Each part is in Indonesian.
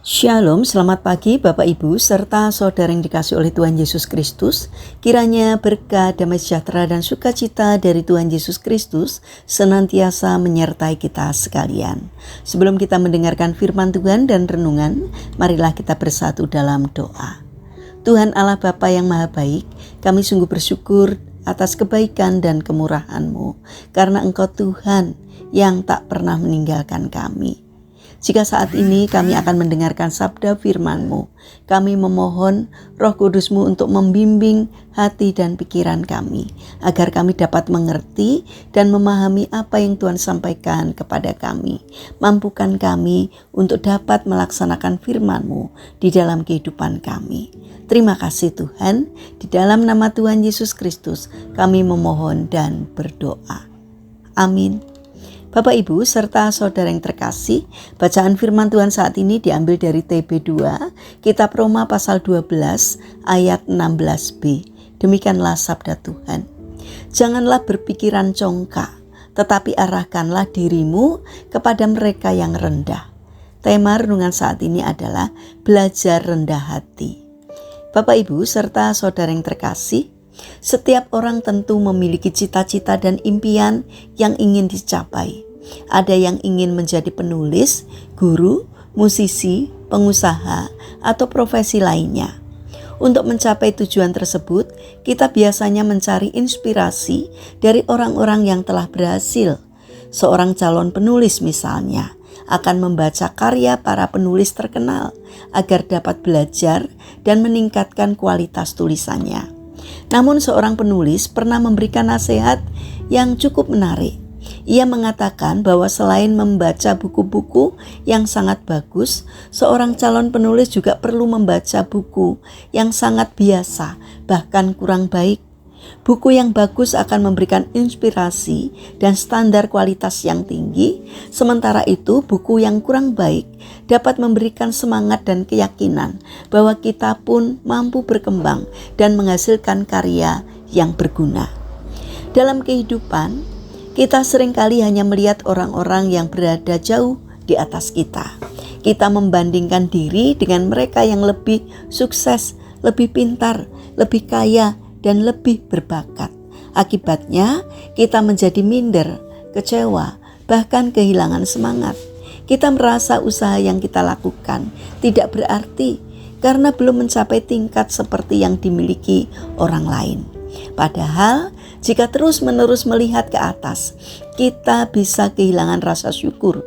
Shalom, selamat pagi Bapak Ibu serta saudara yang dikasihi oleh Tuhan Yesus Kristus. Kiranya berkah, damai sejahtera dan sukacita dari Tuhan Yesus Kristus senantiasa menyertai kita sekalian. Sebelum kita mendengarkan firman Tuhan dan renungan, marilah kita bersatu dalam doa. Tuhan Allah Bapa yang Maha Baik, kami sungguh bersyukur atas kebaikan dan kemurahan-Mu, karena Engkau Tuhan yang tak pernah meninggalkan kami. Jika saat ini kami akan mendengarkan sabda firman-Mu, kami memohon Roh Kudus-Mu untuk membimbing hati dan pikiran kami, agar kami dapat mengerti dan memahami apa yang Tuhan sampaikan kepada kami. Mampukan kami untuk dapat melaksanakan firman-Mu di dalam kehidupan kami. Terima kasih Tuhan, di dalam nama Tuhan Yesus Kristus kami memohon dan berdoa. Amin. Bapak Ibu serta saudara yang terkasih, bacaan firman Tuhan saat ini diambil dari TB2, Kitab Roma pasal 12 ayat 16b. Demikianlah sabda Tuhan. Janganlah berpikiran congkak, tetapi arahkanlah dirimu kepada mereka yang rendah. Tema renungan saat ini adalah belajar rendah hati. Bapak Ibu serta saudara yang terkasih, setiap orang tentu memiliki cita-cita dan impian yang ingin dicapai. Ada yang ingin menjadi penulis, guru, musisi, pengusaha, atau profesi lainnya. Untuk mencapai tujuan tersebut, kita biasanya mencari inspirasi dari orang-orang yang telah berhasil. Seorang calon penulis misalnya akan membaca karya para penulis terkenal agar dapat belajar dan meningkatkan kualitas tulisannya. Namun seorang penulis pernah memberikan nasihat yang cukup menarik. Ia mengatakan bahwa selain membaca buku-buku yang sangat bagus, seorang calon penulis juga perlu membaca buku yang sangat biasa, bahkan kurang baik. Buku yang bagus akan memberikan inspirasi dan standar kualitas yang tinggi, sementara itu buku yang kurang baik dapat memberikan semangat dan keyakinan bahwa kita pun mampu berkembang dan menghasilkan karya yang berguna. Dalam kehidupan, kita seringkali hanya melihat orang-orang yang berada jauh di atas kita. Kita membandingkan diri dengan mereka yang lebih sukses, lebih pintar, lebih kaya, dan lebih berbakat. Akibatnya, kita menjadi minder, kecewa, bahkan kehilangan semangat. Kita merasa usaha yang kita lakukan tidak berarti karena belum mencapai tingkat seperti yang dimiliki orang lain. Padahal, jika terus-menerus melihat ke atas, kita bisa kehilangan rasa syukur.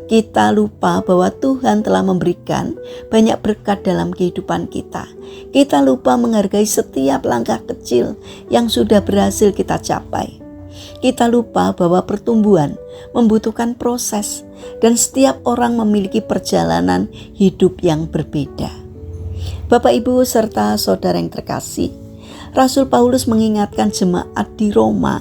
Kita lupa bahwa Tuhan telah memberikan banyak berkat dalam kehidupan kita. Kita lupa menghargai setiap langkah kecil yang sudah berhasil kita capai. Kita lupa bahwa pertumbuhan membutuhkan proses dan setiap orang memiliki perjalanan hidup yang berbeda. Bapak, Ibu, serta saudara yang terkasih, Rasul Paulus mengingatkan jemaat di Roma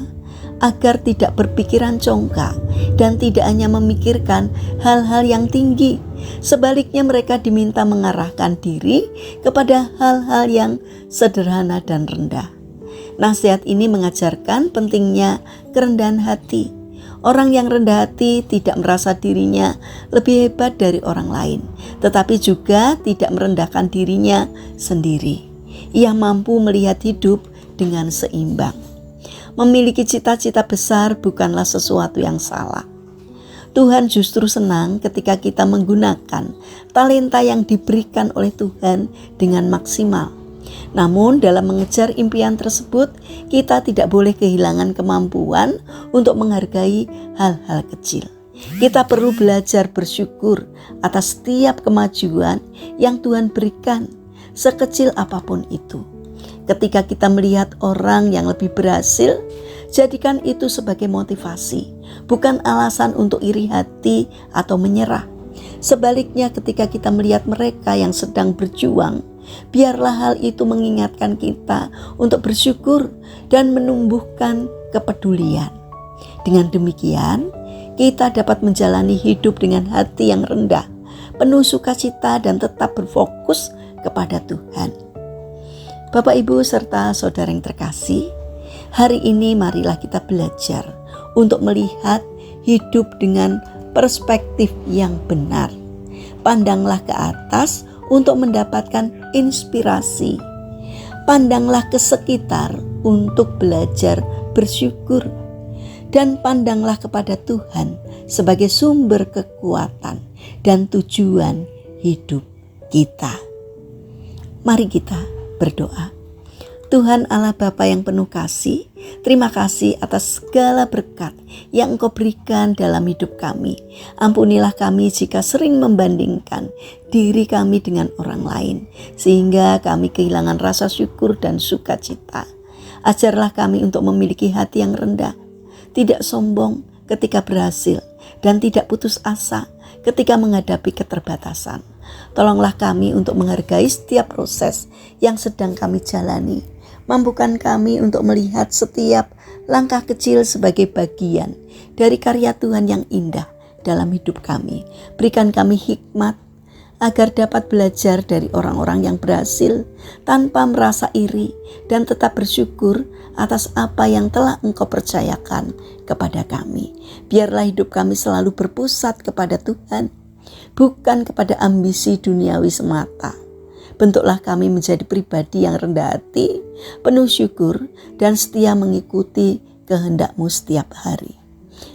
agar tidak berpikiran congkak dan tidak hanya memikirkan hal-hal yang tinggi. Sebaliknya mereka diminta mengarahkan diri kepada hal-hal yang sederhana dan rendah. Nasihat ini mengajarkan pentingnya kerendahan hati. Orang yang rendah hati tidak merasa dirinya lebih hebat dari orang lain, tetapi juga tidak merendahkan dirinya sendiri. Ia mampu melihat hidup dengan seimbang. Memiliki cita-cita besar bukanlah sesuatu yang salah. Tuhan justru senang ketika kita menggunakan talenta yang diberikan oleh Tuhan dengan maksimal. Namun dalam mengejar impian tersebut, kita tidak boleh kehilangan kemampuan untuk menghargai hal-hal kecil. Kita perlu belajar bersyukur atas setiap kemajuan yang Tuhan berikan, sekecil apapun itu. Ketika kita melihat orang yang lebih berhasil, jadikan itu sebagai motivasi, bukan alasan untuk iri hati atau menyerah. Sebaliknya, ketika kita melihat mereka yang sedang berjuang, biarlah hal itu mengingatkan kita untuk bersyukur dan menumbuhkan kepedulian. Dengan demikian, kita dapat menjalani hidup dengan hati yang rendah, penuh sukacita dan tetap berfokus kepada Tuhan. Bapak, Ibu, serta saudara yang terkasih, hari ini marilah kita belajar untuk melihat hidup dengan perspektif yang benar. Pandanglah ke atas untuk mendapatkan inspirasi. Pandanglah ke sekitar untuk belajar bersyukur. Dan pandanglah kepada Tuhan sebagai sumber kekuatan dan tujuan hidup kita. Mari kita berdoa. Tuhan Allah Bapa yang penuh kasih, terima kasih atas segala berkat yang Engkau berikan dalam hidup kami. Ampunilah kami jika sering membandingkan diri kami dengan orang lain, sehingga kami kehilangan rasa syukur dan sukacita. Ajarlah kami untuk memiliki hati yang rendah, tidak sombong ketika berhasil, dan tidak putus asa ketika menghadapi keterbatasan. Tolonglah kami untuk menghargai setiap proses yang sedang kami jalani. Mampukan kami untuk melihat setiap langkah kecil sebagai bagian dari karya Tuhan yang indah dalam hidup kami. Berikan kami hikmat agar dapat belajar dari orang-orang yang berhasil tanpa merasa iri dan tetap bersyukur atas apa yang telah Engkau percayakan kepada kami. Biarlah hidup kami selalu berpusat kepada Tuhan, bukan kepada ambisi duniawi semata. Bentuklah kami menjadi pribadi yang rendah hati, penuh syukur, dan setia mengikuti kehendak-Mu setiap hari.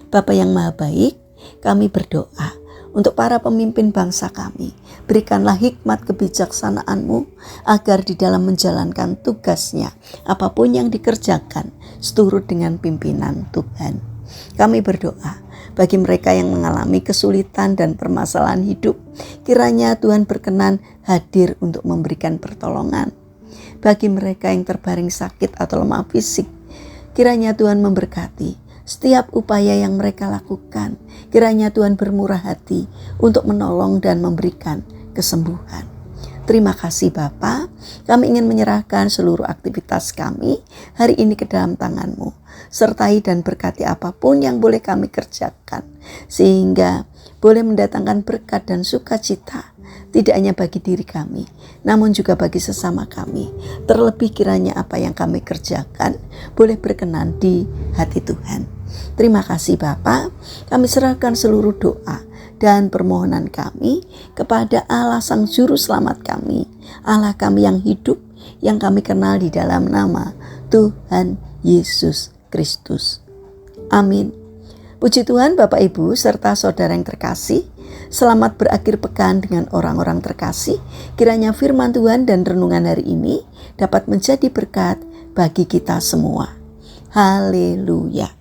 Bapa yang Maha Baik, kami berdoa untuk para pemimpin bangsa kami. Berikanlah hikmat kebijaksanaan-Mu agar di dalam menjalankan tugasnya, apapun yang dikerjakan, seturut dengan pimpinan Tuhan. Kami berdoa bagi mereka yang mengalami kesulitan dan permasalahan hidup, kiranya Tuhan berkenan hadir untuk memberikan pertolongan. Bagi mereka yang terbaring sakit atau lemah fisik, kiranya Tuhan memberkati setiap upaya yang mereka lakukan. Kiranya Tuhan bermurah hati untuk menolong dan memberikan kesembuhan. Terima kasih Bapa, kami ingin menyerahkan seluruh aktivitas kami hari ini ke dalam tangan-Mu. Sertai dan berkati apapun yang boleh kami kerjakan, sehingga boleh mendatangkan berkat dan sukacita, tidak hanya bagi diri kami, namun juga bagi sesama kami. Terlebih kiranya apa yang kami kerjakan boleh berkenan di hati Tuhan. Terima kasih Bapa, kami serahkan seluruh doa dan permohonan kami kepada Allah Sang Juru Selamat kami, Allah kami yang hidup, yang kami kenal di dalam nama Tuhan Yesus Kristus. Amin. Puji Tuhan Bapak Ibu serta saudara yang terkasih, selamat berakhir pekan dengan orang-orang terkasih. Kiranya firman Tuhan dan renungan hari ini dapat menjadi berkat bagi kita semua. Haleluya.